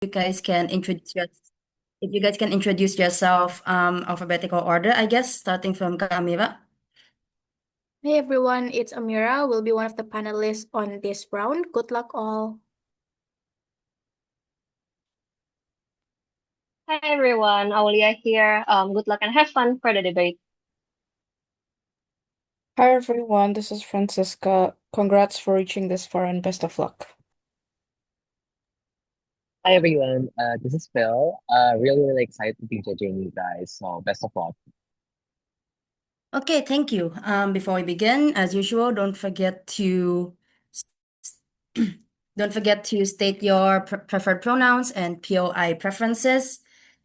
you guys can introduce your if you guys can introduce yourself alphabetical order, I guess, starting from Kamira. Hey everyone, it's Amira. Will be one of the panelists on this round. Good luck all. Hi everyone, Aulia here. Good luck and have fun for the debate. Hi everyone, this is Francisca. Congrats for reaching this far and best of luck. Hi everyone, this is Phil. Really excited to be judging you guys. So best of luck. Okay, thank you. Before we begin, as usual, don't forget to state your preferred pronouns and POI preferences,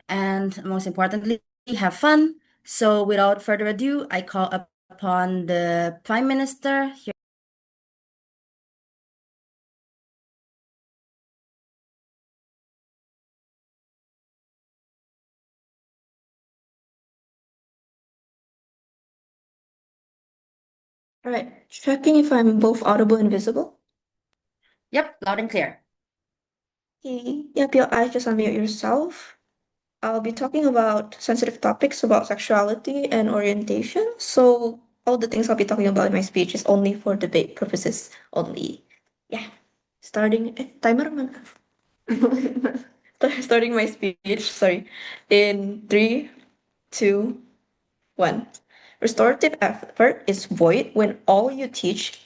and most importantly, have fun. So, without further ado, I call upon the Prime Minister here. All right, checking if I'm both audible and visible. Yep, loud and clear. Okay, yep, your eyes just unmute yourself. I'll be talking about sensitive topics about sexuality and orientation. So all the things I'll be talking about in my speech is only for debate purposes only. Yeah, starting timer mana? Starting my speech. Sorry, in 3, 2, 1. Restorative effort is void when all you teach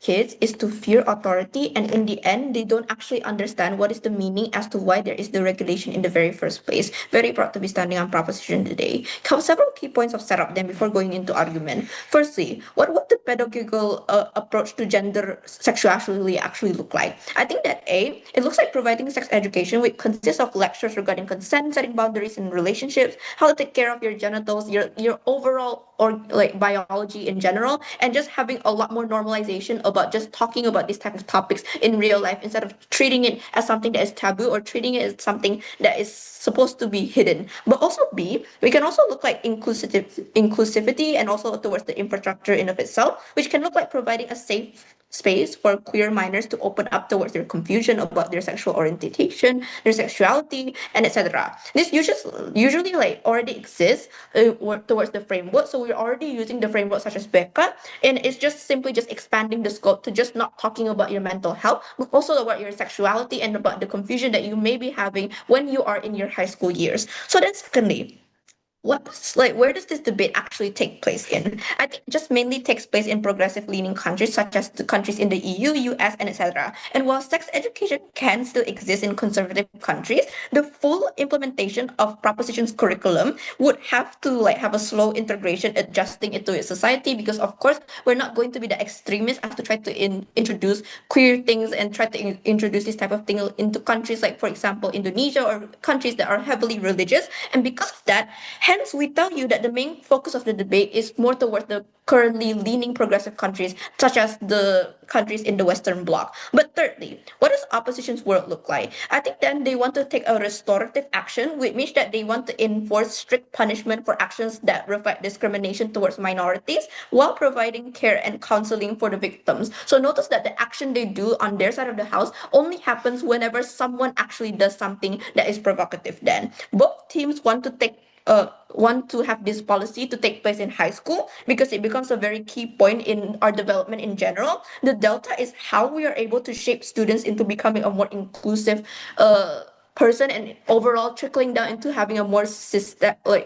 kids is to fear authority, and in the end they don't actually understand what is the meaning as to why there is the regulation in the very first place. Very proud to be standing on proposition today. Have several key points of setup then before going into argument. Firstly, what would the pedagogical approach to gender sexuality actually look like? I think that it looks like providing sex education, which consists of lectures regarding consent, setting boundaries in relationships, how to take care of your genitals, your overall or like biology in general, and just having a lot more normalization about just talking about these type of topics in real life instead of treating it as something that is taboo or treating it as something that is supposed to be hidden. But also B, we can also look like inclusivity and also towards the infrastructure in of itself, which can look like providing a safe space for queer minors to open up towards their confusion about their sexual orientation, their sexuality, and etc. This usually like already exists towards the framework, so we're already using the framework such as Becca, and it's just simply just expanding the scope to just not talking about your mental health, but also about your sexuality and about the confusion that you may be having when you are in your high school years. So then, secondly, where does this debate actually take place in? I think it just mainly takes place in progressive leaning countries such as the countries in the EU, US, and etc. And while sex education can still exist in conservative countries, the full implementation of proposition's curriculum would have to like have a slow integration, adjusting it to its society, because of course we're not going to be the extremists as to try to introduce queer things and try to introduce this type of thing into countries like, for example, Indonesia or countries that are heavily religious. And because of that, hence, we tell you that the main focus of the debate is more towards the currently leaning progressive countries, such as the countries in the Western Bloc. But thirdly, what does opposition's world look like? I think then they want to take a restorative action, which means that they want to enforce strict punishment for actions that reflect discrimination towards minorities while providing care and counseling for the victims. So notice that the action they do on their side of the house only happens whenever someone actually does something that is provocative then. Both teams want to have this policy to take place in high school because it becomes a very key point in our development in general. The delta is how we are able to shape students into becoming a more inclusive person and overall trickling down into having a more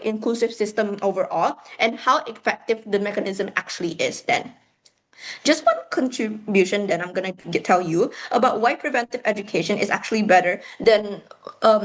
inclusive system overall, and how effective the mechanism actually is then. Just one contribution that I'm going to tell you about why preventive education is actually better than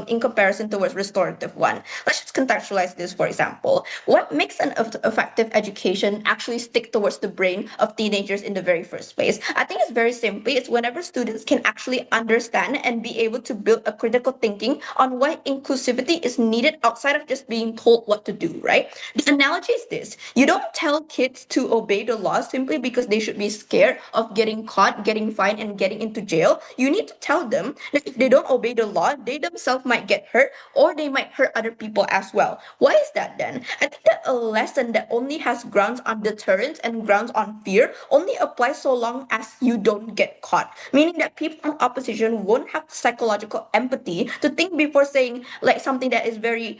in comparison towards restorative one. Let's just contextualize this, for example. What makes an effective education actually stick towards the brain of teenagers in the very first place? I think it's very simply, it's whenever students can actually understand and be able to build a critical thinking on why inclusivity is needed outside of just being told what to do, right? The analogy is this: you don't tell kids to obey the law simply because they should be scared of getting caught, getting fined, and getting into jail. You need to tell them that if they don't obey the law, they themselves might get hurt or they might hurt other people as well. Why is that then? I think that a lesson that only has grounds on deterrence and grounds on fear only applies so long as you don't get caught. Meaning that people in opposition won't have psychological empathy to think before saying like something that is very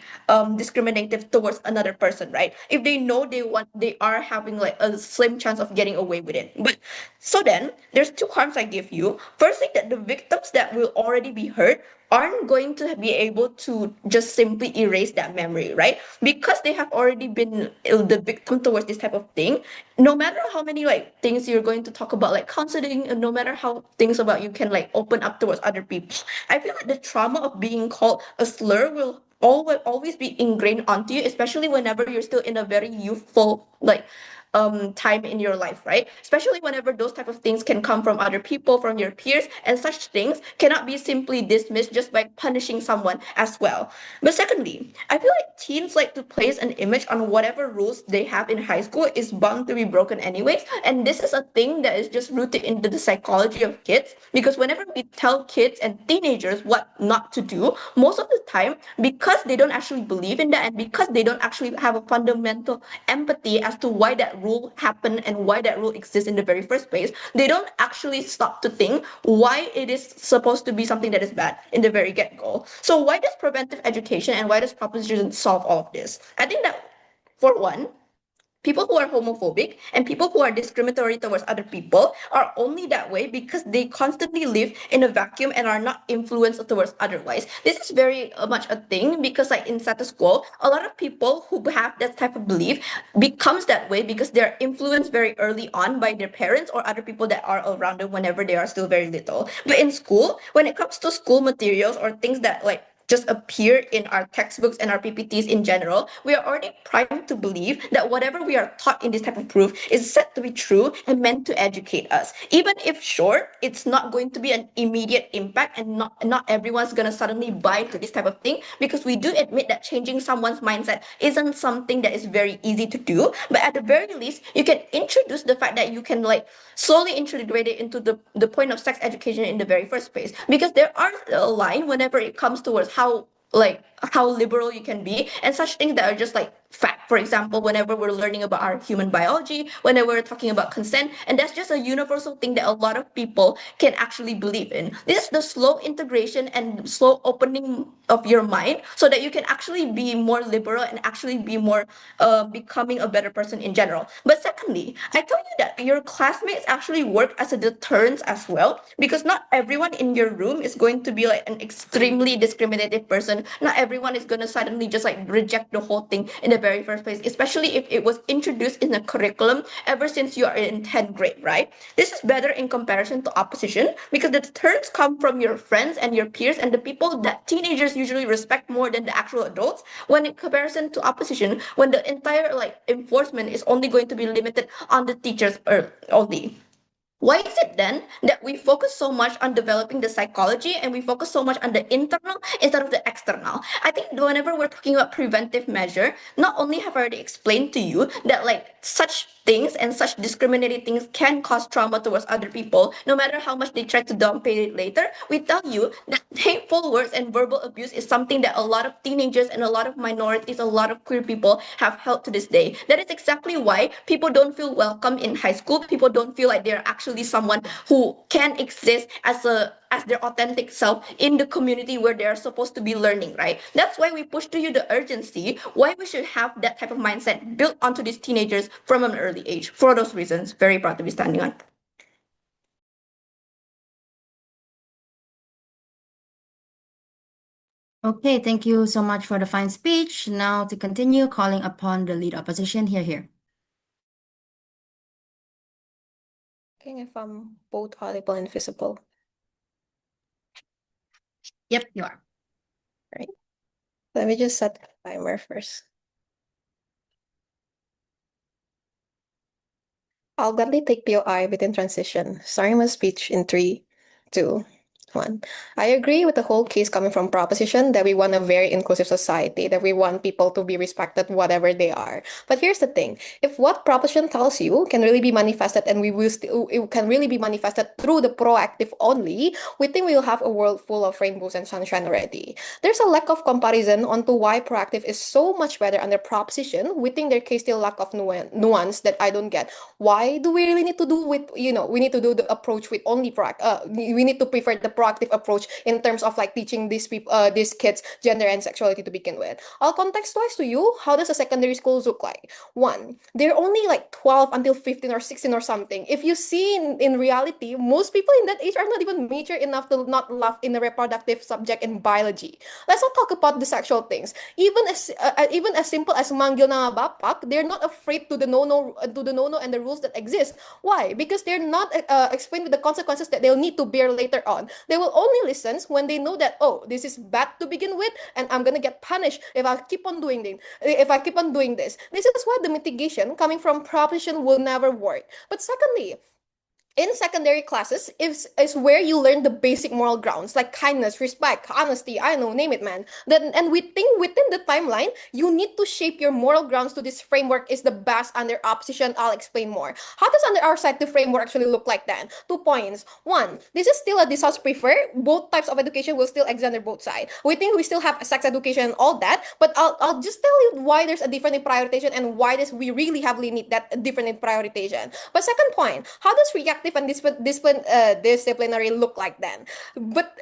discriminative towards another person, right? If they know they are having like a slim chance of getting away with it. But so then there's two harms I give you. Firstly, that the victims that will already be hurt aren't going to be able to just simply erase that memory, right? Because they have already been the victim towards this type of thing. No matter how many like things you're going to talk about, like counseling, and no matter how things about you can like open up towards other people, I feel like the trauma of being called a slur will always be ingrained onto you, especially whenever you're still in a very youthful like time in your life, right? Especially whenever those type of things can come from other people, from your peers, and such things cannot be simply dismissed just by punishing someone as well. But secondly, I feel like teens like to place an image on whatever rules they have in high school is bound to be broken anyways, and this is a thing that is just rooted into the psychology of kids, because whenever we tell kids and teenagers what not to do, most of the time, because they don't actually believe in that and because they don't actually have a fundamental empathy as to why that rule happened and why that rule exists in the very first place, they don't actually stop to think why it is supposed to be something that is bad in the very get-go. So why does preventive education and why does proposition solve all of this? I think that for one, people who are homophobic and people who are discriminatory towards other people are only that way because they constantly live in a vacuum and are not influenced towards otherwise. This is very much a thing because like in status quo, a lot of people who have that type of belief becomes that way because they're influenced very early on by their parents or other people that are around them whenever they are still very little. But in school, when it comes to school materials or things that like just appear in our textbooks and our PPTs in general, we are already primed to believe that whatever we are taught in this type of proof is said to be true and meant to educate us. Even if sure, it's not going to be an immediate impact and not everyone's gonna suddenly buy into this type of thing, because we do admit that changing someone's mindset isn't something that is very easy to do. But at the very least, you can introduce the fact that you can like slowly integrate it into the point of sex education in the very first place, because there are a line whenever it comes towards how liberal you can be and such things that are just like fact. For example, whenever we're learning about our human biology, whenever we're talking about consent, and that's just a universal thing that a lot of people can actually believe in. This is the slow integration and slow opening of your mind so that you can actually be more liberal and actually be more becoming a better person in general. But secondly, I tell you that your classmates actually work as a deterrent as well, because not everyone in your room is going to be like an extremely discriminated person. Not everyone is going to suddenly just like reject the whole thing in the very first place, especially if it was introduced in the curriculum ever since you are in 10th grade, right? This is better in comparison to opposition because the deterrents come from your friends and your peers and the people that teenagers usually respect more than the actual adults, when in comparison to opposition, when the entire like enforcement is only going to be limited on the teachers only. Why is it then that we focus so much on developing the psychology and we focus so much on the internal instead of the external? I think whenever we're talking about preventive measure, not only have I already explained to you that like such things and such discriminating things can cause trauma towards other people, no matter how much they try to downplay it later, we tell you that hateful words and verbal abuse is something that a lot of teenagers and a lot of minorities, a lot of queer people have held to this day. That is exactly why people don't feel welcome in high school. People don't feel like they're actually someone who can exist as their authentic self in the community where they are supposed to be learning, right? That's why we push to you the urgency, why we should have that type of mindset built onto these teenagers from an early age. For those reasons, very proud to be standing on. Okay, thank you so much for the fine speech. Now to continue, calling upon the lead opposition here. Checking if I'm both audible and visible. Yep, you are. Right. Let me just set the timer first. I'll gladly take POI within transition, starting my speech in 3, 2, one. I agree with the whole case coming from proposition that we want a very inclusive society, that we want people to be respected whatever they are. But here's the thing, if what proposition tells you can really be manifested and we will still it can really be manifested through the proactive only, we think we will have a world full of rainbows and sunshine already. There's a lack of comparison onto why proactive is so much better under proposition. We think there case still lack of nuance that I don't get. Why do we really need to do with, we need to do the approach with only we need to prefer the proactive approach in terms of like teaching these kids gender and sexuality to begin with. I'll contextualize to you how does a secondary school look like. One, they're only like 12 until 15 or 16 or something. If you see in reality, most people in that age are not even mature enough to not love in a reproductive subject in biology. Let's not talk about the sexual things. Even as simple as manggil nama bapak, they're not afraid to the no and the rules that exist. Why? Because they're not explained with the consequences that they'll need to bear later on. They will only listen when they know that, oh, this is bad to begin with, and I'm gonna get punished if I keep on doing this. If I keep on doing this, this is why the mitigation coming from proposition will never work. But secondly, in secondary classes is where you learn the basic moral grounds like kindness, respect, honesty, I know, name it, man. Then and we think within the timeline, you need to shape your moral grounds to this framework is the best under opposition. I'll explain more. How does under our side the framework actually look like then? 2 points. One, this is still a disaster prefer. Both types of education will still exist under both sides. We think we still have sex education and all that, but I'll just tell you why there's a different in prioritization and why this we really heavily need that different in prioritization. But second point, how does reactive and disciplinary look like then? But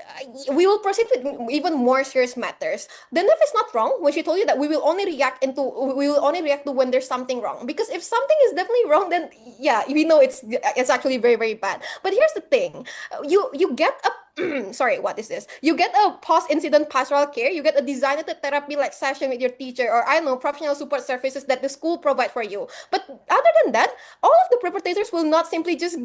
we will proceed with even more serious matters. The Nef is not wrong when she told you that we will only react to when there's something wrong. Because if something is definitely wrong, then yeah, we know it's actually very, very bad. But here's the thing, you get a sorry, what is this? You get a post-incident pastoral care, you get a designated therapy like session with your teacher, or I don't know, professional support services that the school provide for you. But other than that, all of the perpetrators will not simply just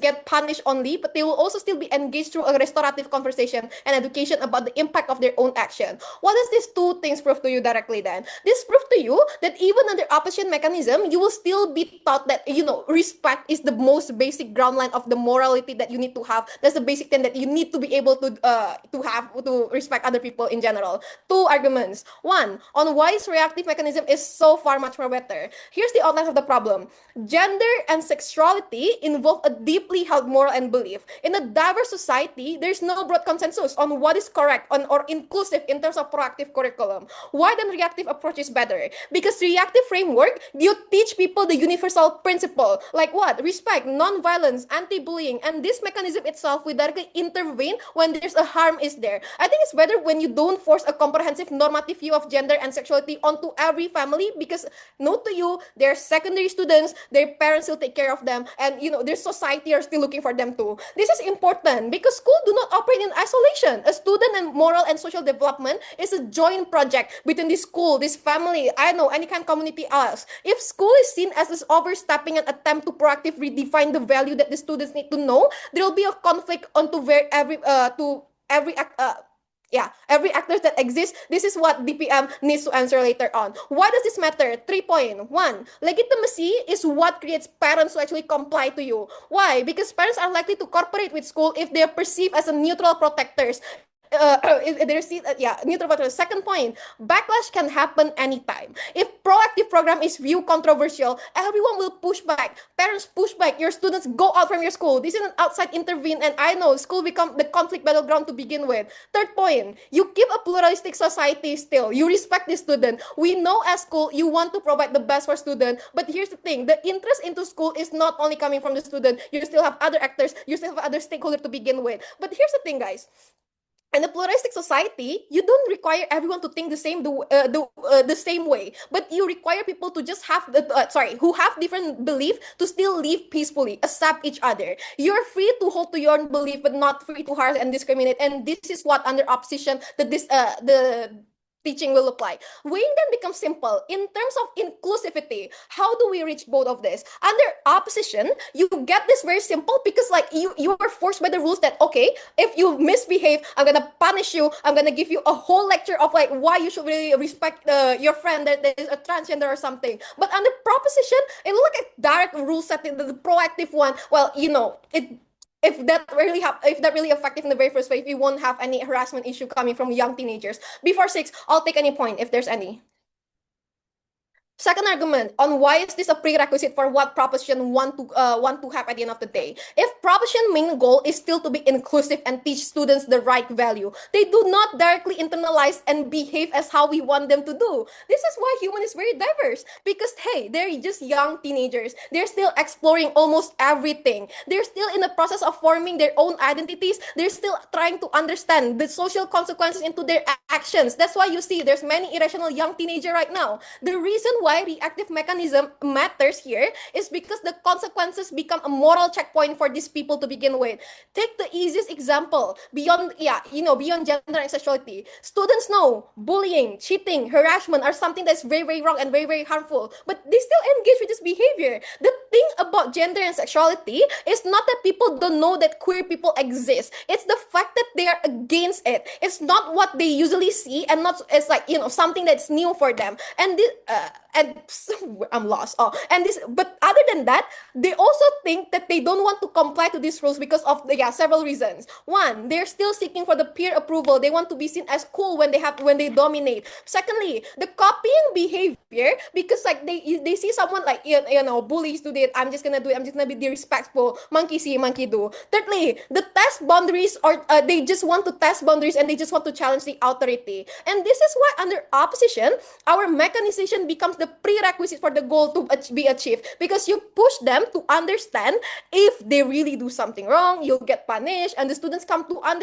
get punished only, but they will also still be engaged through a restorative conversation and education about the impact of their own action. What does these two things prove to you directly then? This prove to you that even under opposition mechanism, you will still be taught that, respect is the most basic ground line of the morality that you need to have. That's the basic thing that you need to be able to respect other people in general. Two arguments. One, on why this reactive mechanism is so far much more better. Here's the outline of the problem. Gender and sexuality involve a deeply held moral and belief. In a diverse society, there's no broad consensus on what is correct or inclusive in terms of proactive curriculum. Why then reactive approach is better? Because reactive framework, you teach people the universal principle, like what? Respect, non-violence, anti-bullying, and this mechanism itself will directly intervene when there's a harm is there. I think it's better when you don't force a comprehensive normative view of gender and sexuality onto every family, because note to you, they're secondary students, their parents will take care of them, and their society are still looking for them too. This is important because school do not operate in isolation. A student and moral and social development is a joint project between this school, this family, I know, any kind of community else. If school is seen as this overstepping an attempt to proactively redefine the value that the students need to know, there will be a conflict onto every actors that exists. This is what DPM needs to answer later on. Why does this matter? 3.1. Legitimacy is what creates parents to actually comply to you. Why? Because parents are likely to cooperate with school if they are perceived as a neutral protectors. Neutral protectors. Second point, backlash can happen anytime. If proactive program is viewed controversial, everyone will push back. Parents push back. Your students go out from your school. This is an outside intervene, and I know school become the conflict battleground to begin with. Third point, you keep a pluralistic society still. You respect the student. We know as school you want to provide the best for student, but here's the thing, the interest into school is not only coming from the student. You still have other actors, you still have other stakeholders to begin with. But here's the thing, guys. In a pluralistic society, you don't require everyone to think the same way, but you require people to just have who have different belief to still live peacefully, accept each other. You're free to hold to your own belief, but not free to harass and discriminate. And this is what under opposition the teaching will look like. Weighing then becomes simple. In terms of inclusivity, how do we reach both of this? Under opposition, you get this very simple because like you are forced by the rules that, okay, if you misbehave, I'm gonna punish you. I'm gonna give you a whole lecture of like why you should really respect your friend that is a transgender or something. But under proposition, it looks like a direct rule setting, the proactive one. Well, if that really effective in the very first place, we won't have any harassment issue coming from young teenagers. Before 6, I'll take any point if there's any. Second argument on why is this a prerequisite for what proposition want to have at the end of the day. If proposition main goal is still to be inclusive and teach students the right value, they do not directly internalize and behave as how we want them to do. This is why human is very diverse, because hey, they're just young teenagers. They're still exploring almost everything. They're still in the process of forming their own identities. They're still trying to understand the social consequences into their actions. That's why you see there's many irrational young teenager right now. The reason why reactive mechanism matters here is because the consequences become a moral checkpoint for these people to begin with. Take the easiest example beyond gender and sexuality. Students know bullying, cheating, harassment are something that's very, very wrong and very, very harmful, but they still engage with this behavior. The thing about gender and sexuality is not that people don't know that queer people exist. It's the fact that they are against it. It's not what they usually see, and not it's like something that's new for them. And this, I'm lost. But other than that, they also think that they don't want to comply to these rules because of several reasons. One, they're still seeking for the peer approval. They want to be seen as cool when they dominate. Secondly, the copying behavior, because like they see someone like bullies do it. I'm just gonna do it. I'm just gonna be disrespectful. Monkey see, monkey do. Thirdly, the test boundaries, or they just want to test boundaries and they just want to challenge the authority. And this is why under opposition, our mechanization becomes the prerequisite for the goal to be achieved, because you push them to understand if they really do something wrong, you'll get punished, and the students come to and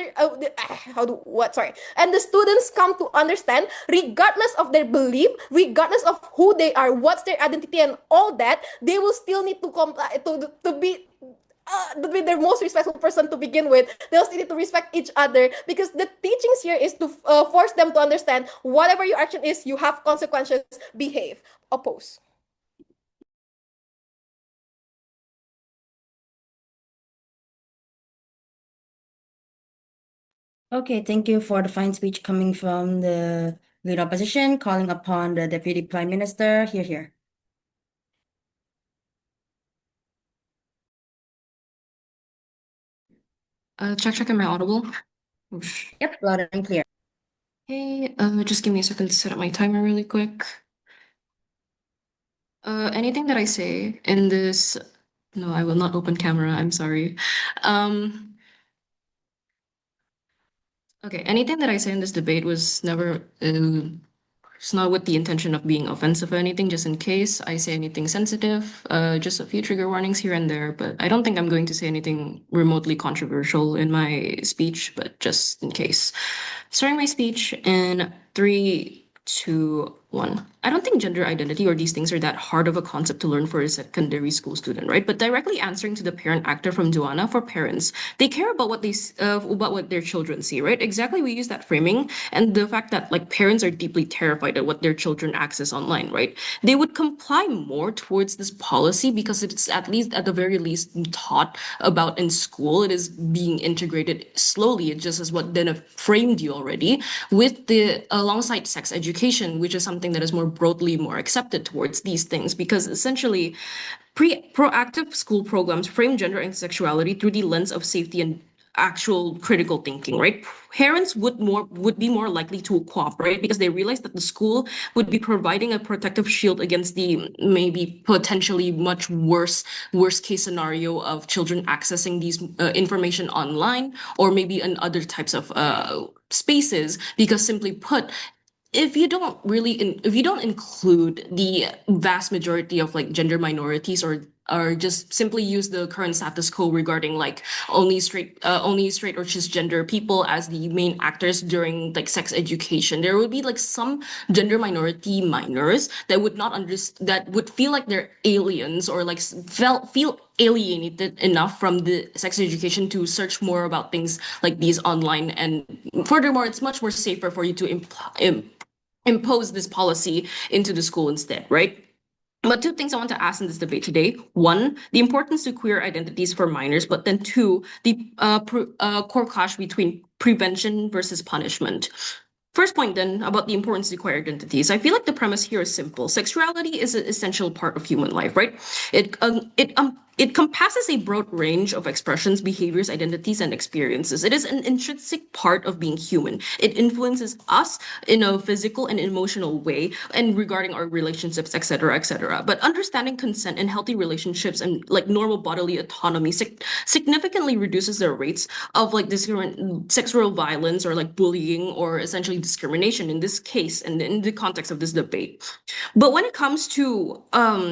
the students come to understand, regardless of their belief, regardless of who they are, what's their identity, and all that, they will still need to comply to be their most respectful person to begin with. They'll still need to respect each other, because the teachings here is to force them to understand whatever your action is, you have consequences. Behave. Oppose. Okay, thank you for the fine speech coming from the lead opposition, calling upon the Deputy Prime Minister. Here. Check, am I audible? Oosh. Yep, loud and clear. Hey, just give me a second to set up my timer really quick. Anything that I say in this, no, I will not open camera, I'm sorry. Okay, anything that I say in this debate was never, it's not with the intention of being offensive or anything, just in case I say anything sensitive, just a few trigger warnings here and there, but I don't think I'm going to say anything remotely controversial in my speech, but just in case. Starting my speech in 3, 2, 1. I don't think gender identity or these things are that hard of a concept to learn for a secondary school student, right? But directly answering to the parent actor from Joanna, for parents, they care about what their children see, right? Exactly, we use that framing, and the fact that like parents are deeply terrified at what their children access online, right? They would comply more towards this policy because it's at the very least taught about in school. It is being integrated slowly. It just is what then framed you already with the alongside sex education, which is something that is more broadly more accepted towards these things, because essentially proactive school programs frame gender and sexuality through the lens of safety and actual critical thinking, right? Parents would be more likely to cooperate because they realize that the school would be providing a protective shield against the maybe potentially much worst case scenario of children accessing these information online or maybe in other types of spaces, because simply put, if you don't include the vast majority of like gender minorities, or just simply use the current status quo regarding like only straight or cisgender people as the main actors during like sex education, there would be like some gender minority minors that would not that would feel like they're aliens, or like feel alienated enough from the sex education to search more about things like these online. And furthermore, it's much more safer for you to impose this policy into the school instead, right? But two things I want to ask in this debate today. One, the importance to queer identities for minors, but then two, the core clash between prevention versus punishment. First point then about the importance of queer identities. I feel like the premise here is simple. Sexuality is an essential part of human life, right? It compasses a broad range of expressions, behaviors, identities, and experiences. It is an intrinsic part of being human. It influences us in a physical and emotional way, and regarding our relationships, etc., etc. But understanding consent and healthy relationships and like normal bodily autonomy significantly reduces the rates of like sexual violence or like bullying or essentially discrimination in this case and in the context of this debate. But when it comes to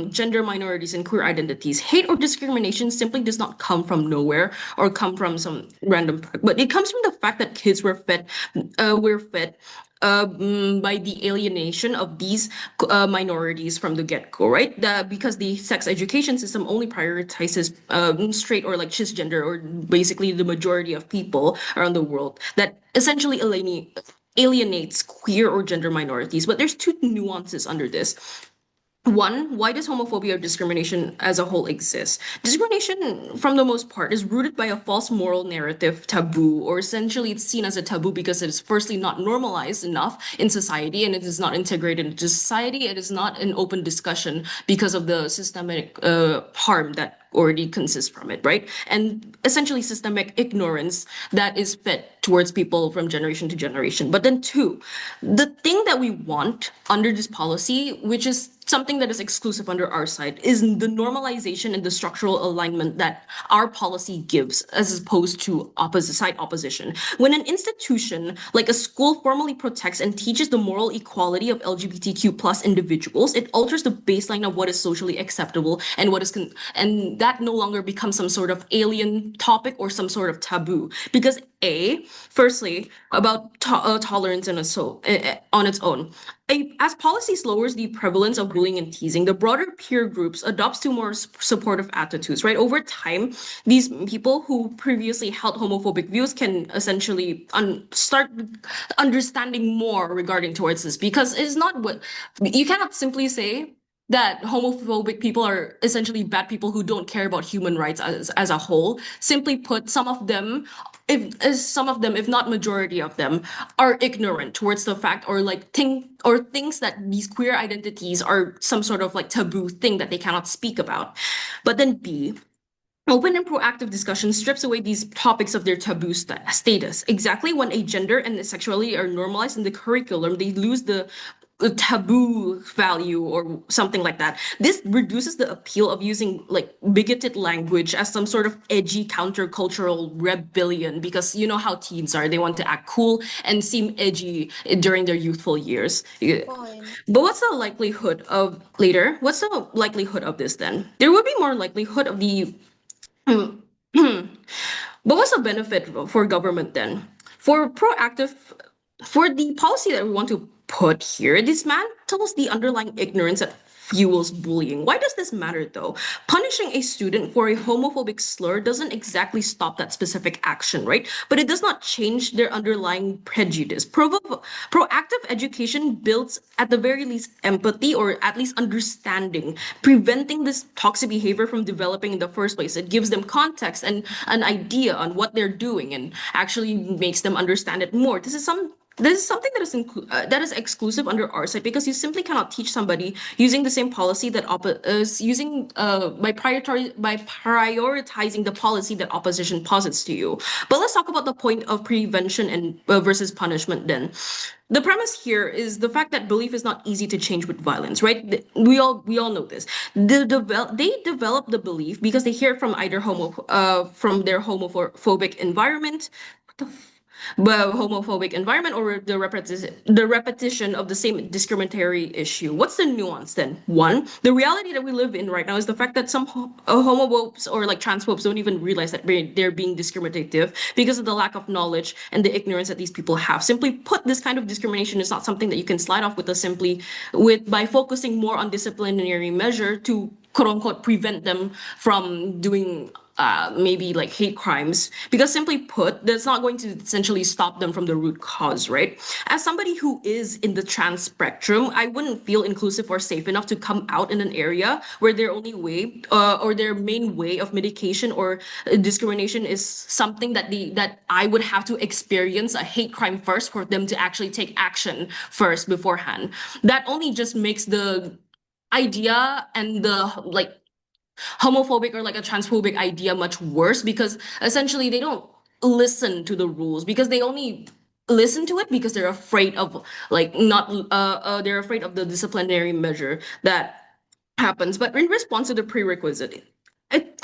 gender minorities and queer identities, hate or discrimination simply does not come from nowhere or come from some random, but it comes from the fact that kids were fed by the alienation of these minorities from the get-go, right? Because the sex education system only prioritizes straight or like cisgender or basically the majority of people around the world that essentially alienates queer or gender minorities. But there's two nuances under this. One, why does homophobia or discrimination as a whole exist? Discrimination, from the most part, is rooted by a false moral narrative taboo, or essentially it's seen as a taboo because it is firstly not normalized enough in society and it is not integrated into society. It is not an open discussion because of the systemic harm that already consists from it, right? And essentially systemic ignorance that is fed towards people from generation to generation. But then two, the thing that we want under this policy, which is something that is exclusive under our side, is the normalization and the structural alignment that our policy gives as opposed to opposition. When an institution like a school formally protects and teaches the moral equality of LGBTQ plus individuals, it alters the baseline of what is socially acceptable and what is and that no longer becomes some sort of alien topic or some sort of taboo. Because firstly, about tolerance and so on its own. As policies lowers the prevalence of bullying and teasing, the broader peer groups adopts to more supportive attitudes, right? Over time, these people who previously held homophobic views can essentially start understanding more regarding towards this, because it's not what you cannot simply say that homophobic people are essentially bad people who don't care about human rights as a whole. Simply put, some of them, if not majority of them, are ignorant towards the fact or like thinks that these queer identities are some sort of like taboo thing that they cannot speak about. But then B, open and proactive discussion strips away these topics of their taboo status. Exactly when a gender and the sexuality are normalized in the curriculum, they lose the taboo value or something like that. This reduces the appeal of using like bigoted language as some sort of edgy countercultural rebellion, because you know how teens are. They want to act cool and seem edgy during their youthful years. But what's the likelihood of this then? There would be more likelihood of the but what's the benefit for government then? For the policy that we want to put here, dismantles the underlying ignorance that fuels bullying. Why does this matter though? Punishing a student for a homophobic slur doesn't exactly stop that specific action, right? But it does not change their underlying prejudice. Proactive education builds at the very least empathy or at least understanding, preventing this toxic behavior from developing in the first place. It gives them context and an idea on what they're doing and actually makes them understand it more. This is something that is exclusive under our side, because you simply cannot teach somebody using the same policy that by prioritizing the policy that opposition posits to you. But let's talk about the point of prevention and versus punishment then. The premise here is the fact that belief is not easy to change with violence, right? We all know this. They develop the belief because they hear it from either from their homophobic environment. Homophobic environment or the repetition of the same discriminatory issue. What's the nuance then? One, the reality that we live in right now is the fact that some homophobes or like transphobes don't even realize that they're being discriminative because of the lack of knowledge and the ignorance that these people have. Simply put, this kind of discrimination is not something that you can slide off by focusing more on disciplinary measure to quote unquote prevent them from doing maybe like hate crimes, because simply put, that's not going to essentially stop them from the root cause, right? As somebody who is in the trans spectrum, I wouldn't feel inclusive or safe enough to come out in an area where their only way or their main way of medication or discrimination is something that I would have to experience a hate crime first for them to actually take action first beforehand. That only just makes the idea and the like homophobic or like a transphobic idea much worse, because essentially they don't listen to the rules, because they only listen to it because they're afraid of like not they're afraid of the disciplinary measure that happens. But in response to the prerequisite, it,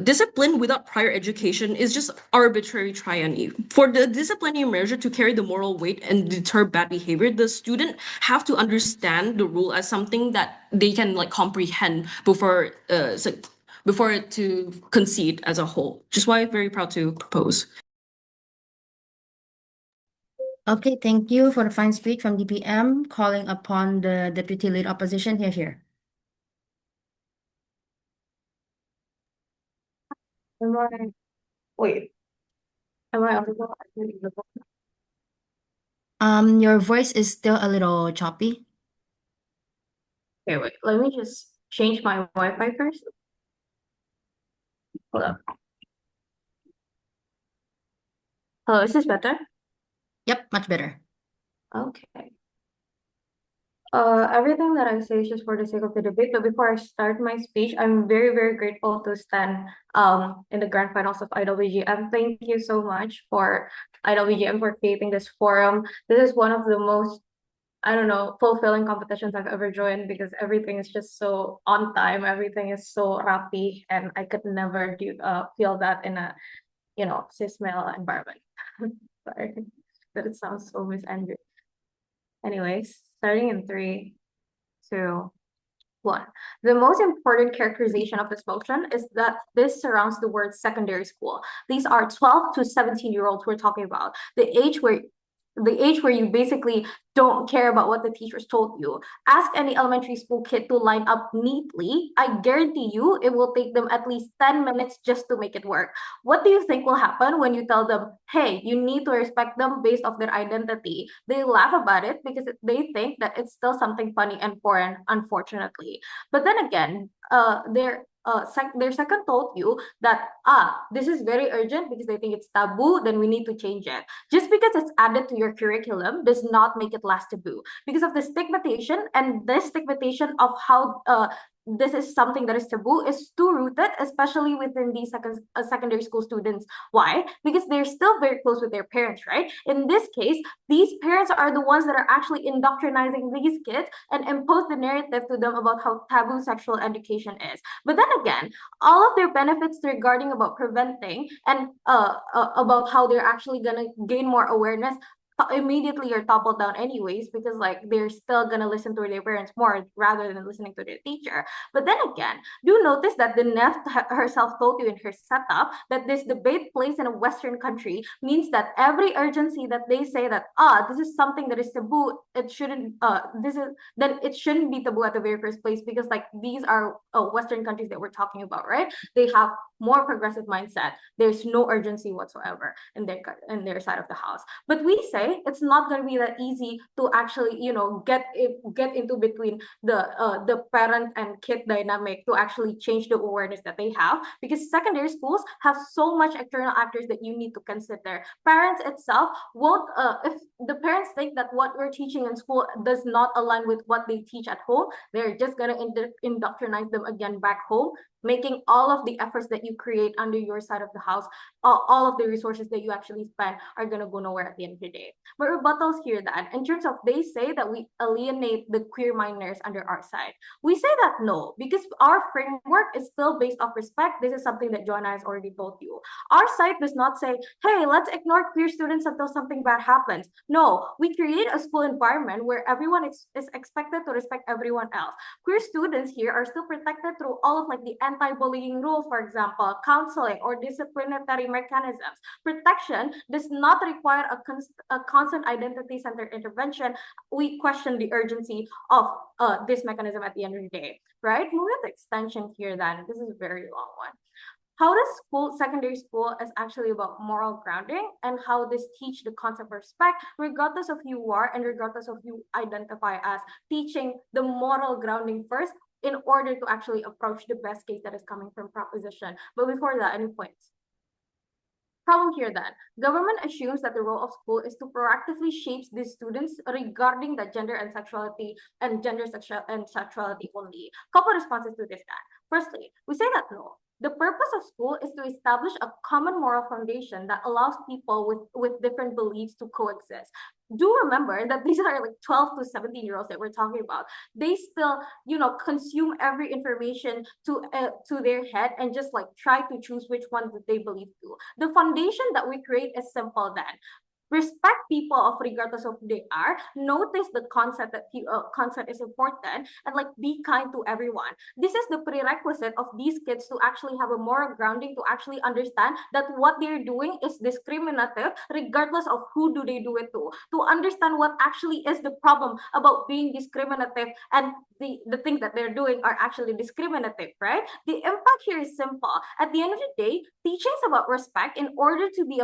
discipline without prior education is just arbitrary tyranny. For the disciplinary measure to carry the moral weight and deter bad behavior, the student have to understand the rule as something that they can like comprehend before it to concede as a whole. Just why I'm very proud to propose. Okay, thank you for the fine speech from DPM, calling upon the Deputy Lead Opposition here. Wait. Am I audible? Your voice is still a little choppy. Okay, wait. Let me just change my Wi-Fi first. Hold up. Hello, is this better? Yep, much better. Okay. Everything that I say is just for the sake of the debate, but before I start my speech, I'm very, very grateful to stand in the grand finals of IWGM. Thank you so much for IWGM for creating this forum. This is one of the most, I don't know, fulfilling competitions I've ever joined, because everything is just so on time, everything is so rapi, and I could never feel that in a, cis male environment. Sorry, that it sounds so misandry. Anyways, starting in 3, 2, 1. The most important characterization of this motion is that this surrounds the word secondary school. These are 12 to 17-year-olds we're talking about, the age where you basically don't care about what the teachers told you. Ask any elementary school kid to line up neatly. I guarantee you it will take them at least 10 minutes just to make it work. What do you think will happen when you tell them, hey, you need to respect them based off their identity? They laugh about it because they think that it's still something funny and foreign, unfortunately. But then again, their second told you that this is very urgent because they think it's taboo, then we need to change it. Just because it's added to your curriculum does not make it less taboo, because of the stigmatization, and this stigmatization of how this is something that is taboo is too rooted, especially within these secondary school students. Why? Because they're still very close with their parents, right? In this case, these parents are the ones that are actually indoctrinating these kids and impose the narrative to them about how taboo sexual education is. But then again, all of their benefits regarding about preventing and about how they're actually gonna gain more awareness immediately are toppled down anyways, because like they're still gonna listen to their parents more rather than listening to their teacher. But then again, do notice that the NEF herself told you in her setup that this debate place in a Western country means that every urgency that they say that this is something that is taboo, it shouldn't then it shouldn't be taboo at the very first place, because like these are Western countries that we're talking about, right? They have more progressive mindset. There's no urgency whatsoever in their side of the house. But we say it's not going to be that easy to actually get into between the parent and kid dynamic to actually change the awareness that they have, because secondary schools have so much external actors that you need to consider. Parents itself won't if the parents think that what we're teaching in school does not align with what they teach at home, they're just going to indoctrinate them again back home, making all of the efforts that you create under your side of the house, all of the resources that you actually spend are going to go nowhere at the end of the day. But rebuttals here that in terms of they say that we alienate the queer minors under our side. We say that no, because our framework is still based off respect. This is something that Joanna has already told you. Our side does not say, hey, let's ignore queer students until something bad happens. No, we create a school environment where everyone is expected to respect everyone else. Queer students here are still protected through all of like the anti-bullying rules, for example, counseling or disciplinary mechanisms. Protection does not require a constant identity-centered intervention. We question the urgency of this mechanism at the end of the day, right? Moving to extension here then, this is a very long one. How does secondary school is actually about moral grounding and how this teach the concept of respect, regardless of who you are and regardless of who you identify as, teaching the moral grounding first in order to actually approach the best case that is coming from proposition. But before that, any points? Problem here then, government assumes that the role of school is to proactively shape these students regarding the gender and sexuality and sexuality only. Couple responses to this then. Firstly, we say that no. The purpose of school is to establish a common moral foundation that allows people with different beliefs to coexist. Do remember that these are like 12 to 17-year-olds that we're talking about. They still, consume every information to their head and just like try to choose which one that they believe to. The foundation that we create is simple then. Respect people of regardless of who they are. Notice the concept that concept is important, and like be kind to everyone. This is the prerequisite of these kids to actually have a moral grounding, to actually understand that what they're doing is discriminative, regardless of who do they do it to understand what actually is the problem about being discriminative and the things that they're doing are actually discriminative, right? The impact here is simple. At the end of the day, teachings about respect in order to be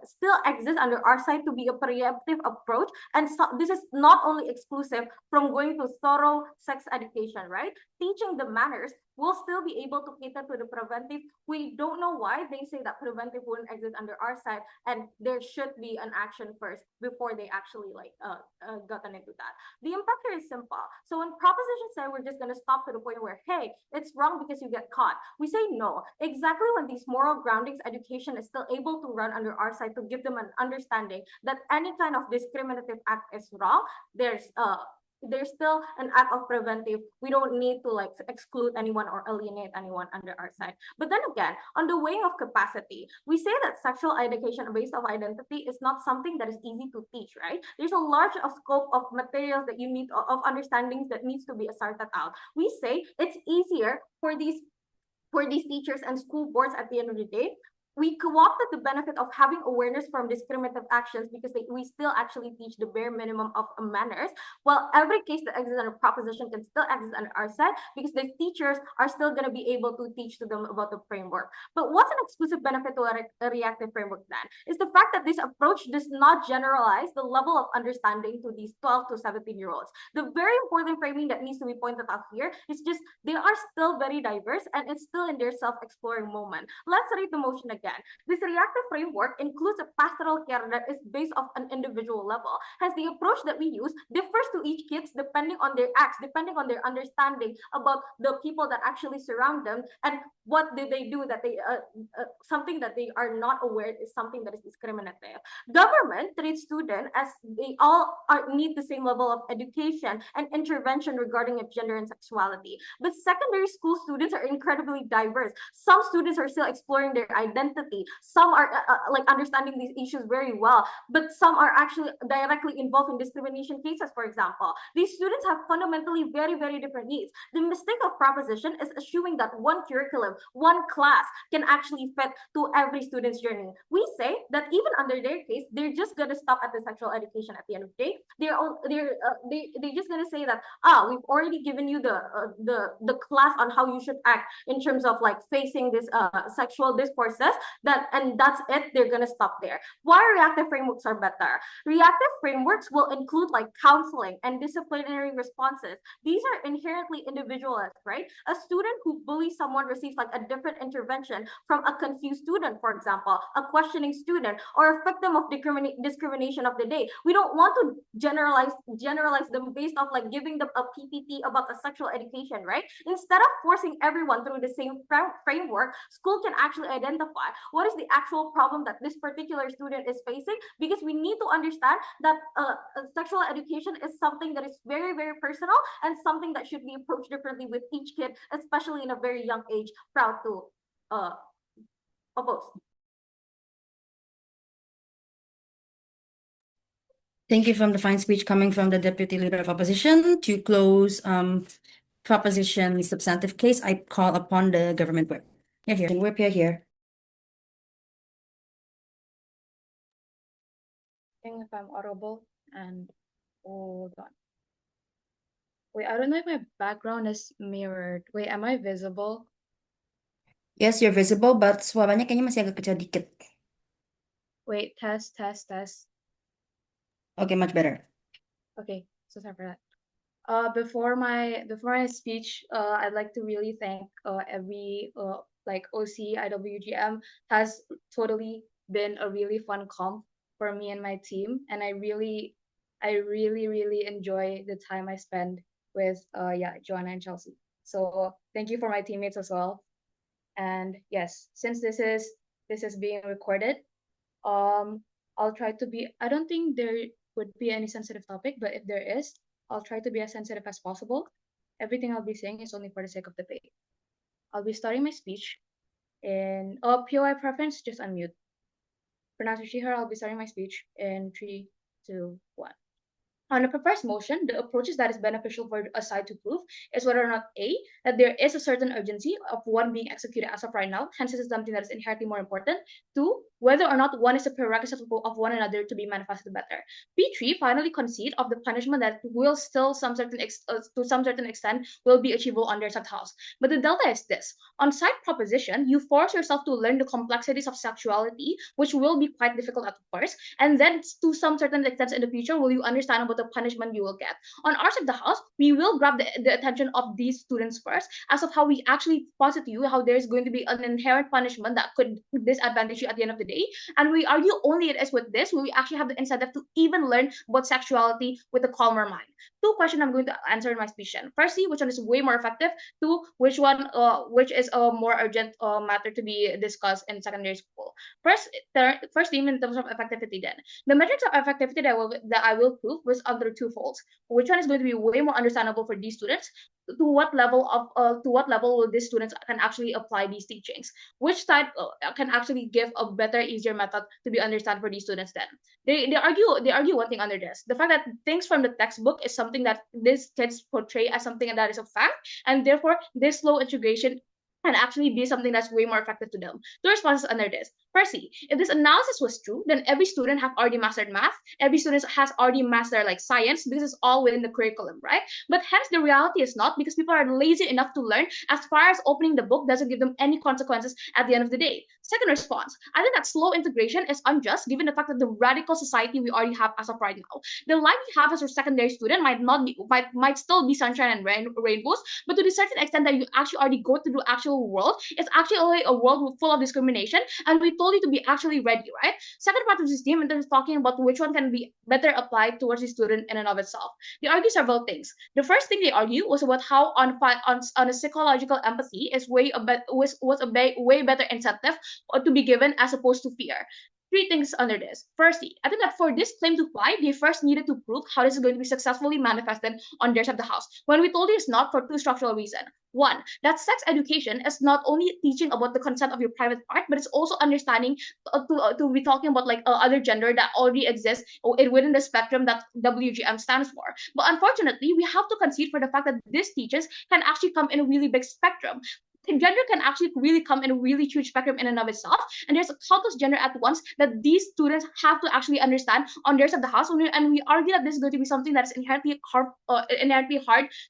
still exist under our side to be a preemptive approach, and so this is not only exclusive from going to thorough sex education, right? Teaching the manners will still be able to cater to the preventive. We don't know why they say that preventive wouldn't exist under our side, and there should be an action first before they actually gotten into that. The impact here is simple. So when proposition say we're just going to stop to the point where, hey, it's wrong because you get caught, we say no. Exactly when these moral groundings education is still able to run under our side to give them an understanding that any kind of discriminative act is wrong, there's still an act of preventive. We don't need to like exclude anyone or alienate anyone under our side. But then again, on the weighing of capacity, we say that sexual education based on identity is not something that is easy to teach, right? There's a large scope of materials that you need, of understandings that needs to be sorted out. We say it's easier for these teachers and school boards at the end of the day. We co-opted the benefit of having awareness from discriminative actions because we still actually teach the bare minimum of manners, while every case that exists under proposition can still exist under our side because the teachers are still going to be able to teach to them about the framework. But what's an exclusive benefit to a reactive framework then is the fact that this approach does not generalize the level of understanding to these 12 to 17-year-olds. The very important framing that needs to be pointed out here is just they are still very diverse and it's still in their self-exploring moment. Let's read the motion again. This reactive framework includes a pastoral care that is based on an individual level. Hence, the approach that we use differs to each kids depending on their acts, depending on their understanding about the people that actually surround them and what did they do that they something that they are not aware is something that is discriminative. Government treats students as they all need the same level of education and intervention regarding gender and sexuality. But secondary school students are incredibly diverse. Some students are still exploring their identity. Some are like understanding these issues very well, but some are actually directly involved in discrimination cases, for example. These students have fundamentally very, very different needs. The mistake of proposition is assuming that one curriculum, one class can actually fit to every student's journey. We say that even under their case, they're just going to stop at the sexual education at the end of the day. They're just going to say that, we've already given you the class on how you should act in terms of like facing this sexual discourses, and that's it. They're gonna stop there. Why reactive frameworks are better? Reactive frameworks will include like counseling and disciplinary responses. These are inherently individualist, right? A student who bullies someone receives like a different intervention from a confused student, for example, a questioning student, or a victim of discrimination of the day. We don't want to generalize them based off like giving them a PPT about a sexual education, right? Instead of forcing everyone through the same framework, school can actually identify what is the actual problem that this particular student is facing, because we need to understand that sexual education is something that is very, very personal and something that should be approached differently with each kid, especially in a very young age, proud to oppose. Thank you from the fine speech coming from the Deputy Leader of Opposition. To close proposition substantive case, I call upon the government whip. Here. Think if I'm audible and hold on. Wait, I don't know if my background is mirrored. Wait, am I visible? Yes, you're visible, but suaranya kayaknya masih agak kecil dikit. Wait, test. Okay, much better. Okay, so sorry for that. Before my speech, I'd like to really thank every like OC IWGM has totally been a really fun comp for me and my team, and I really enjoy the time I spend with Joanna and Chelsea. So thank you for my teammates as well. And yes, since this is being recorded, I'll try to be. I don't think there would be any sensitive topic, but if there is, I'll try to be as sensitive as possible. Everything I'll be saying is only for the sake of debate. I'll be starting my speech in POI preference, just unmute. Pronounce Shihar, I'll be starting my speech in 3, 2, 1. On a proposed motion, the approaches that is beneficial for a side to prove is whether or not A, that there is a certain urgency of one being executed as of right now, hence this is something that is inherently more important. 2, whether or not one is a prerequisite of one another to be manifested better. P3 finally concede of the punishment that will still to some certain extent will be achievable under such house. But the delta is this: on side proposition, you force yourself to learn the complexities of sexuality, which will be quite difficult at first, and then to some certain extent in the future will you understand about the punishment you will get. On our side of the house, we will grab the attention of these students first, as of how we actually posit to you how there's going to be an inherent punishment that could disadvantage you at the end of the day. And we argue only it is with this will we actually have the incentive to even learn about sexuality with a calmer mind. 2 questions I'm going to answer in my speech. Firstly, which one is way more effective? 2, which is a more urgent matter to be discussed in secondary school? First theme in terms of effectivity then. The metrics of effectivity that I will prove was under 2 folds. Which one is going to be way more understandable for these students? To what level will these students can actually apply these teachings? Which side can actually give a better, easier method to be understood for these students then? They argue one thing under this. The fact that things from the textbook is something that these kids portray as something that is a fact, and therefore this slow integration can actually be something that's way more effective to them. The responses under this. Firstly, if this analysis was true, then every student have already mastered math, every student has already mastered like science, because it's all within the curriculum, right? But hence the reality is not, because people are lazy enough to learn as far as opening the book doesn't give them any consequences at the end of the day. Second response, I think that slow integration is unjust given the fact that the radical society we already have as of right now. The life you have as a secondary student might still be sunshine and rainbows, but to the certain extent that you actually already go through the actual world, it's actually a world full of discrimination, and we told you to be actually ready, right? Second part of this theme, in terms of talking about which one can be better applied towards the student in and of itself. They argue several things. The first thing they argue was about how on a psychological empathy is way better incentive to be given as opposed to fear. 3 things under this. Firstly, I think that for this claim to fly, they first needed to prove how this is going to be successfully manifested on their side of the house. When we told you it's not, for 2 structural reasons. 1, that sex education is not only teaching about the consent of your private part, but it's also understanding to be talking about like other gender that already exists within the spectrum that WGM stands for. But unfortunately, we have to concede for the fact that these teachers can actually come in a really big spectrum. Gender can actually really come in a really huge spectrum in and of itself, and there's a countless gender at once that these students have to actually understand on their side of the house. And we argue that this is going to be something that is inherently hard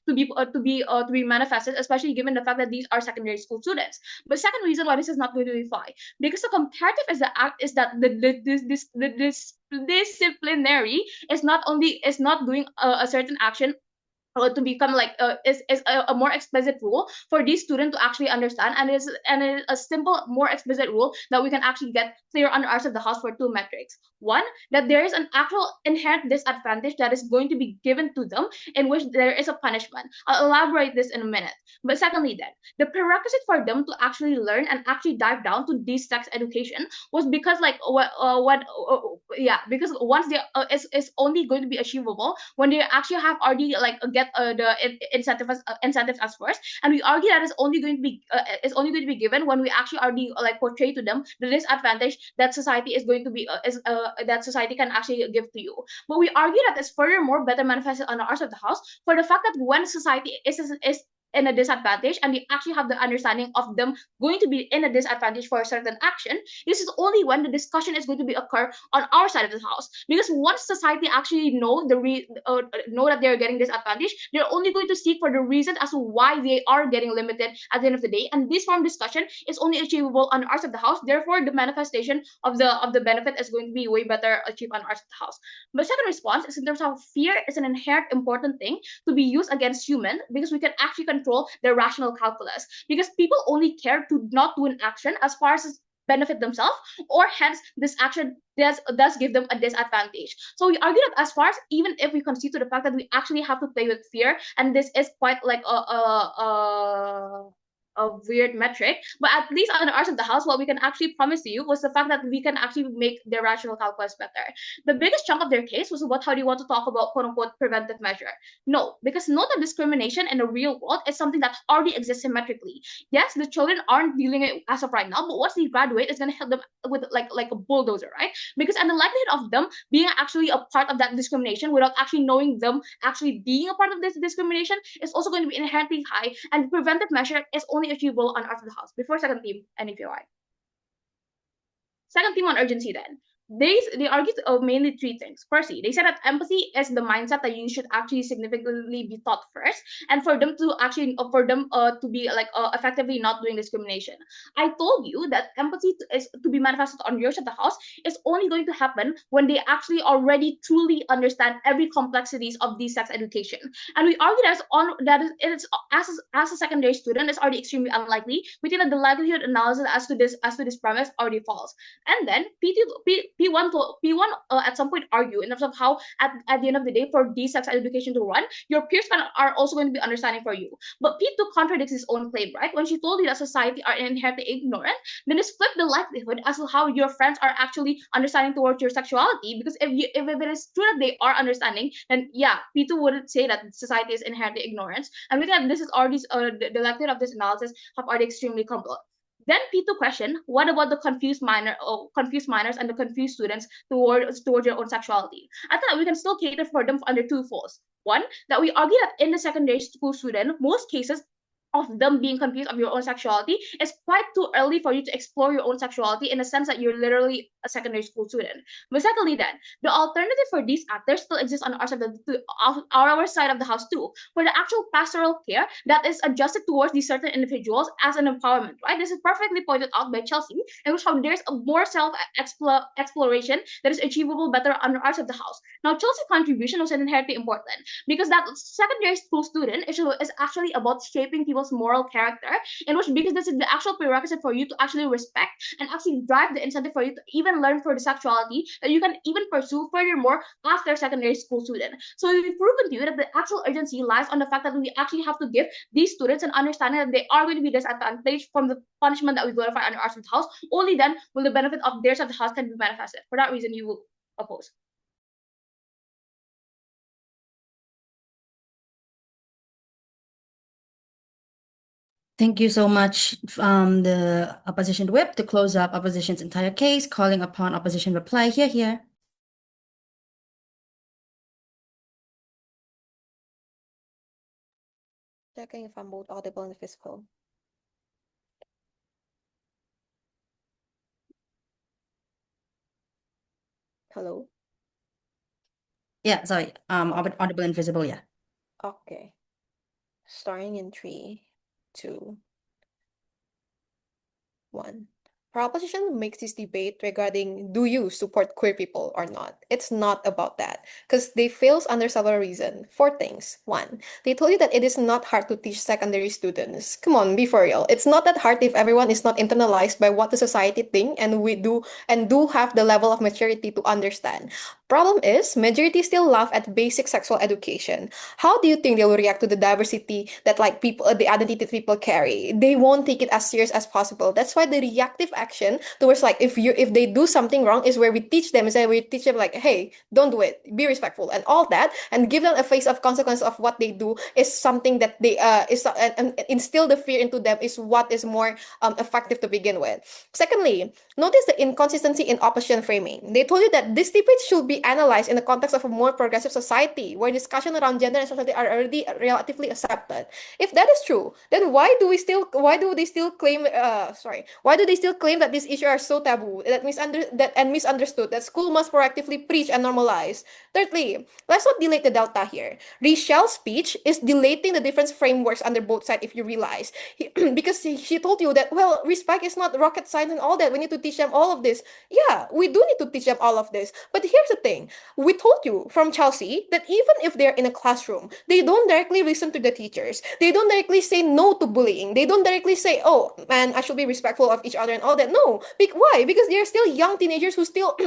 to be manifested, especially given the fact that these are secondary school students. But second reason why this is not going to be fly, because the comparative is that this disciplinary is not doing a certain action to become like is a more explicit rule for these students to actually understand, and it is a simple, more explicit rule that we can actually get clear under our side of the house for 2 metrics. 1, that there is an actual inherent disadvantage that is going to be given to them in which there is a punishment. I'll elaborate this in a minute. But secondly, then the prerequisite for them to actually learn and actually dive down to this sex education was because because once they is only going to be achievable when they actually have already like get the incentives as first, and we argue that is only going to be given when we actually already like portray to them the disadvantage that society is going to be that society can actually give to you. But we argue that it's furthermore better manifested on our side of the house for the fact that when society is in a disadvantage and they actually have the understanding of them going to be in a disadvantage for a certain action, this is only when the discussion is going to be occur on our side of the house. Because once society actually know know that they're getting disadvantage, they're only going to seek for the reason as to why they are getting limited at the end of the day. And this form of discussion is only achievable on our side of the house. Therefore, the manifestation of the benefit is going to be way better achieved on our side of the house. My second response is in terms of fear is an inherent important thing to be used against human, because we can actually control their rational calculus. Because people only care to not do an action as far as benefit themselves, or hence this action does give them a disadvantage. So we argue that as far as, even if we concede to the fact that we actually have to play with fear, and this is quite like a weird metric, but at least on the arts of the house, what we can actually promise to you was the fact that we can actually make their rational calculus better. The biggest chunk of their case was how do you want to talk about quote unquote preventive measure? No, because note that discrimination in the real world is something that already exists symmetrically. Yes, the children aren't dealing it as of right now, but once they graduate, it's gonna help them with like a bulldozer, right? Because and the likelihood of them being actually a part of that discrimination without actually knowing them actually being a part of this discrimination is also going to be inherently high, and the preventive measure is only achievable on Arts of the House. Before second theme, NEPOI. Second theme on urgency then. They argued mainly three things. Firstly, they said that empathy is the mindset that you should actually significantly be taught first, and for them to actually to be like effectively not doing discrimination. I told you that empathy is to be manifested on your side of the house is only going to happen when they actually already truly understand every complexities of the sex education. And we argue that it's as a secondary student, it's already extremely unlikely. We think that the likelihood analysis as to this premise already falls. And then P1 at some point argue in terms of how at the end of the day, for this sex education to run, your peers are also going to be understanding for you. But P2 contradicts his own claim, right? When she told you that society are inherently ignorant, then it's flipped the likelihood as to how your friends are actually understanding towards your sexuality. Because if it is true that they are understanding, then yeah, P2 wouldn't say that society is inherently ignorant. And we think that this is already the likelihood of this analysis have already extremely crumbled. Then P2 question, what about the confused minors and the confused students towards their own sexuality? I thought we can still cater for them under two folds. One, that we argue that in the secondary school student, most cases of them being confused of your own sexuality, it's quite too early for you to explore your own sexuality in the sense that you're literally a secondary school student. But secondly, then the alternative for these actors still exists on our side of the house too, for the actual pastoral care that is adjusted towards these certain individuals as an empowerment. Right? This is perfectly pointed out by Chelsea, in which how there's a more self exploration that is achievable better on our side of the house. Now, Chelsea's contribution was inherently important because that secondary school student is actually about shaping people's moral character, in which, because this is the actual prerequisite for you to actually respect and actually drive the incentive for you to even learn for the sexuality that you can even pursue furthermore after secondary school student. So we've proven to you that the actual urgency lies on the fact that we actually have to give these students an understanding that they are going to be disadvantaged from the punishment that we glorify under our side of the house. Only then will the benefit of their side of the house can be manifested. For that reason, you will oppose. Thank you so much, the opposition whip, to close up opposition's entire case, calling upon opposition reply. Here. Checking if I'm both audible and visible. Hello? Yeah, sorry. Audible and visible, yeah. Okay. Starting in 3, 2, 1. Proposition makes this debate regarding do you support queer people or not. It's not about that because they fails under several reasons. 4 things. 1, they told you that it is not hard to teach secondary students. Come on, be for real. It's not that hard if everyone is not internalized by what the society think and we do have the level of maturity to understand. Problem is, majority still laugh at basic sexual education. How do you think they will react to the diversity that like people, the identity that people carry? They won't take it as serious as possible. That's why the reactive action towards like if they do something wrong is where we teach them, like, hey, don't do it, be respectful and all that, and give them a face of consequence of what they do is something that they and instill the fear into them is what is more effective to begin with. Secondly, notice the inconsistency in opposition framing. They told you that this debate should be be analyzed in the context of a more progressive society where discussion around gender and sexuality are already relatively accepted. If that is true, then why do they still claim why do they still claim that these issues are so taboo and misunderstood that school must proactively preach and normalize? Thirdly, let's not delete the delta here. Richelle's speech is deleting the different frameworks under both sides, if you realize. Because she told you that, well, respect is not rocket science and all that. We need to teach them all of this. Yeah, we do need to teach them all of this. But here's the thing. We told you from Chelsea that even if they're in a classroom, they don't directly listen to the teachers. They don't directly say no to bullying. They don't directly say, oh, man, I should be respectful of each other and all that. No. Why? Because they're still young teenagers who still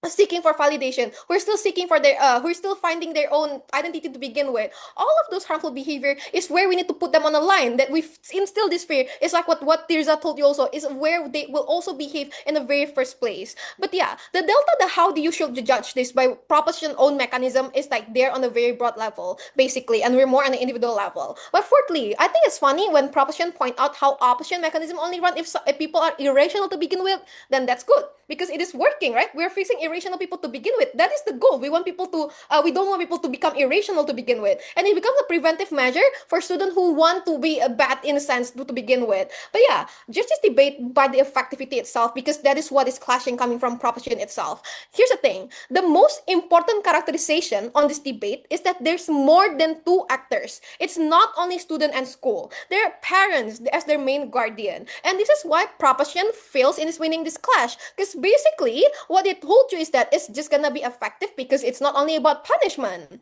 seeking for validation, who are still seeking for their who are still finding their own identity to begin with. All of those harmful behavior is where we need to put them on a line, that we instill this fear. It's like what Tirza told you also, is where they will also behave in the very first place. But yeah, the delta, the how do you should judge this by proposition own mechanism is like there on a very broad level, basically, and we're more on an individual level. But fourthly, I think it's funny when proposition point out how opposition mechanism only run if people are irrational to begin with. Then that's good, because it is working, right? We're fixing irrational people to begin with. That is the goal. We want people to we don't want people to become irrational to begin with, and it becomes a preventive measure for students who want to be bad in a sense to begin with. But yeah, just this debate by the effectivity itself, because that is what is clashing coming from proposition itself. Here's the thing: the most important characterization on this debate is that there's more than two actors. It's not only student and school. There are parents as their main guardian, and this is why proposition fails in winning this clash, because basically what they told you is that it's just gonna be effective because it's not only about punishment.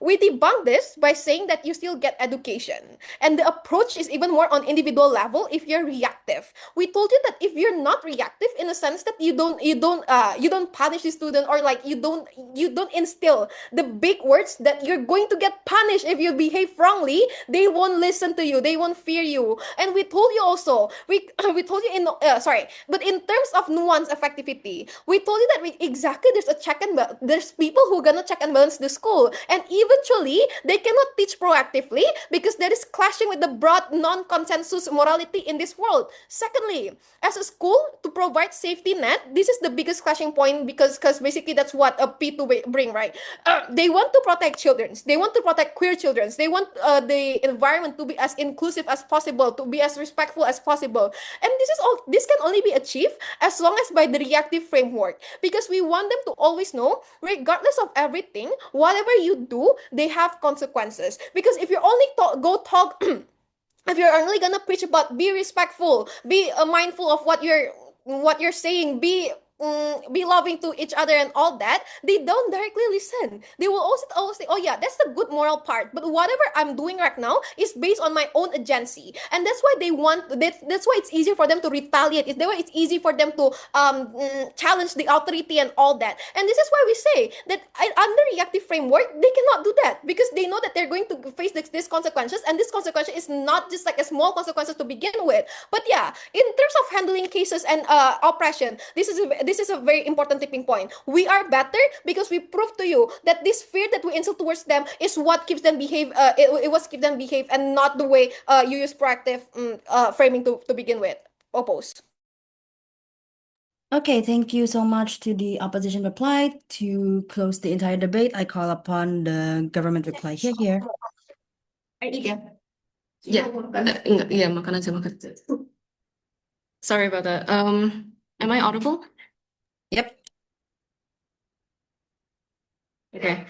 We debunk this by saying that you still get education, and the approach is even more on individual level if you're reactive. We told you that if you're not reactive, in the sense that you don't punish the student, or like you don't instill the big words that you're going to get punished if you behave wrongly, they won't listen to you, they won't fear you. And we told you also, we told you in but in terms of nuance effectivity, we told you that exactly there's a check and balance. There's people who are gonna check and balance the school, and eventually they cannot teach proactively because that is clashing with the broad non-consensus morality in this world. Secondly, as a school, to provide safety net, this is the biggest clashing point, because basically that's what a P2 bring, right? They want to protect children, they want to protect queer children, they want the environment to be as inclusive as possible, to be as respectful as possible, and this can only be achieved as long as by the reactive framework, because we want them to always know, regardless of everything, whatever you do, they have consequences. Because if you're only talk if you're only gonna preach about be respectful, be mindful of what you're saying, be loving to each other and all that, they don't directly listen. They will also always say, oh yeah, that's the good moral part, but whatever I'm doing right now is based on my own agency. And that's why that's why it's easier for them to retaliate. That's why it's easy for them to challenge the authority and all that. And this is why we say that under reactive framework, they cannot do that, because they know that they're going to face these consequences, and this consequence is not just like a small consequences to begin with. But yeah, in terms of handling cases and oppression, this is a very important tipping point. We are better because we prove to you that this fear that we instill towards them is what keeps them behave. It was keep them behave, and not the way you use proactive framing to begin with. Oppose. Okay, thank you so much to the opposition reply. To close the entire debate, I call upon the government reply here. Yeah, yeah, makan aja, makan. Sorry about that. Am I audible? Yep. Okay.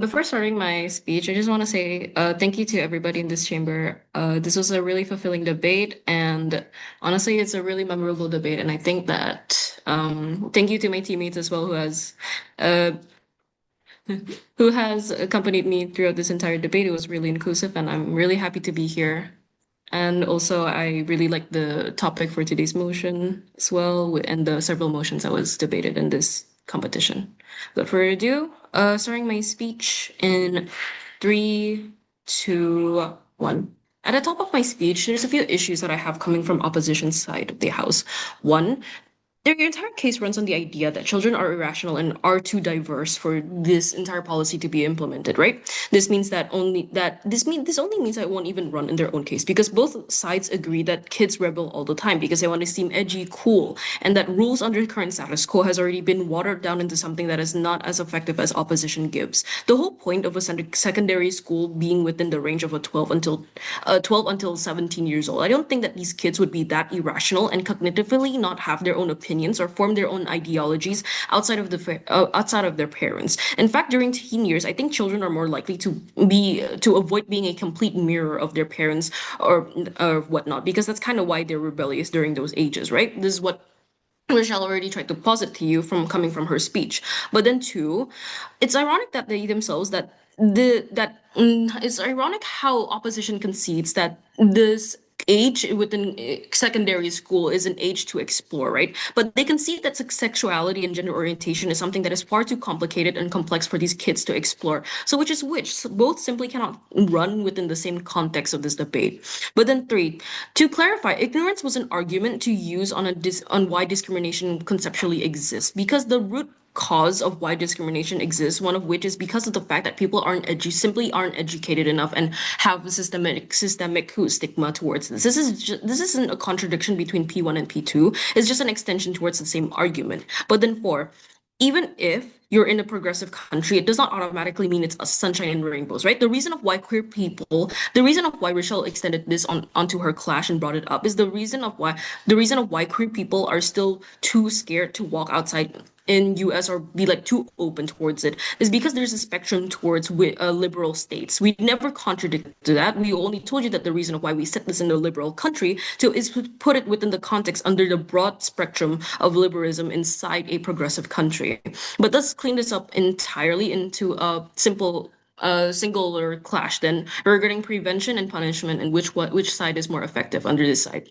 Before starting my speech, I just want to say thank you to everybody in this chamber. This was a really fulfilling debate, and honestly, it's a really memorable debate. And I think that thank you to my teammates as well, who has accompanied me throughout this entire debate. It was really inclusive, and I'm really happy to be here. And also, I really like the topic for today's motion as well, and the several motions that was debated in this competition. Without further ado, starting my speech in 3, 2, 1. At the top of my speech, there's a few issues that I have coming from opposition side of the house. One, their entire case runs on the idea that children are irrational and are too diverse for this entire policy to be implemented, right? This means that only that this only means that it won't even run in their own case because both sides agree that kids rebel all the time because they want to seem edgy, cool, and that rules under current status quo has already been watered down into something that is not as effective as opposition gives. The whole point of a secondary school being within the range of a 12 until 17 years old. I don't think that these kids would be that irrational and cognitively not have their own opinions or form their own ideologies outside of their parents. In fact, during teen years, I think children are more likely to avoid being a complete mirror of their parents or whatnot, because that's kind of why they're rebellious during those ages, right? This is what Rochelle already tried to posit to you from coming from her speech. But then two, it's ironic that they themselves it's ironic how opposition concedes that this age within secondary school is an age to explore, right? But they concede that sexuality and gender orientation is something that is far too complicated and complex for these kids to explore. So which both simply cannot run within the same context of this debate. But then three, to clarify, ignorance was an argument to use on why discrimination conceptually exists, because the root cause of why discrimination exists, one of which is because of the fact that people simply aren't educated enough and have a systemic stigma towards this. This isn't a contradiction between P1 and P2. It's just an extension towards the same argument. But then four, even if you're in a progressive country, it does not automatically mean it's a sunshine and rainbows, right? The reason of why Rochelle extended this onto her clash and brought it up is the reason of why queer people are still too scared to walk outside in US or be like too open towards it is because there's a spectrum towards liberal states. We never contradicted that. We only told you that the reason of why we set this in a liberal country is to put it within the context under the broad spectrum of liberalism inside a progressive country. But let's clean this up entirely into a singular clash then regarding prevention and punishment and which side is more effective under this side.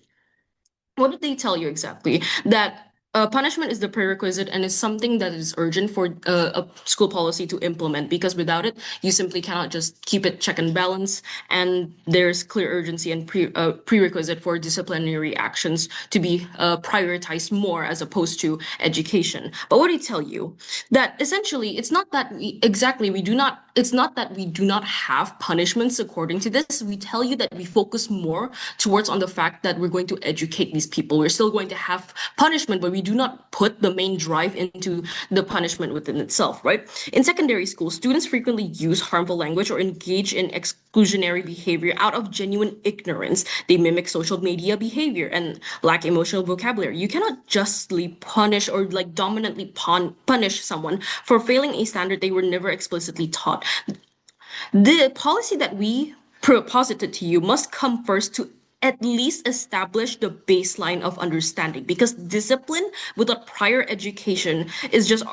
What did they tell you exactly? That punishment is the prerequisite and is something that is urgent for a school policy to implement, because without it, you simply cannot just keep it check and balance. And there's clear urgency and prerequisite for disciplinary actions to be prioritized more as opposed to education. But what did they tell you? That essentially, it's not that we do not have punishments according to this. We tell you that we focus more towards on the fact that we're going to educate these people. We're still going to have punishment, but we do not put the main drive into the punishment within itself, right? In secondary school, students frequently use harmful language or engage in exclusionary behavior out of genuine ignorance. They mimic social media behavior and lack emotional vocabulary. You cannot justly punish or like dominantly punish someone for failing a standard they were never explicitly taught. The policy that we posited to you must come first to at least establish the baseline of understanding, because discipline without prior education is just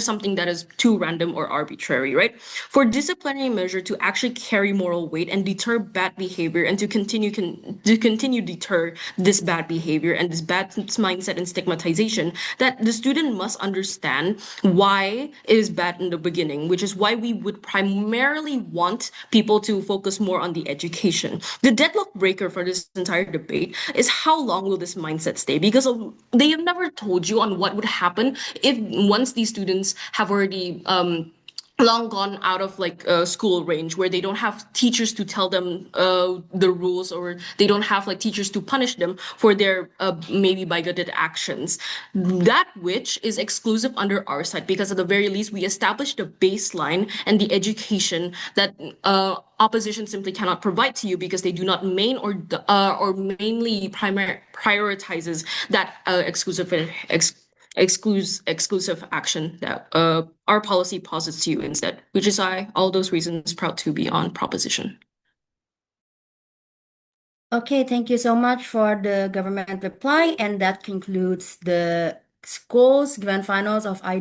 something that is too random or arbitrary, right? For disciplinary measure to actually carry moral weight and deter bad behavior, and to continue deter this bad behavior and this bad mindset and stigmatization, that the student must understand why it is bad in the beginning, which is why we would primarily want people to focus more on the education. The deadlock breaker for this entire debate is how long will this mindset stay, because they have never told you on what would happen if once these students have already long gone out of like school range, where they don't have teachers to tell them the rules, or they don't have like teachers to punish them for their maybe bigoted actions. That which is exclusive under our side, because at the very least we established the baseline and the education that opposition simply cannot provide to you, because they do not mainly prioritizes that exclusive action that our policy posits to you instead, which is why all those reasons proud to be on proposition. Okay, thank you so much for the government reply, and that concludes the schools grand finals of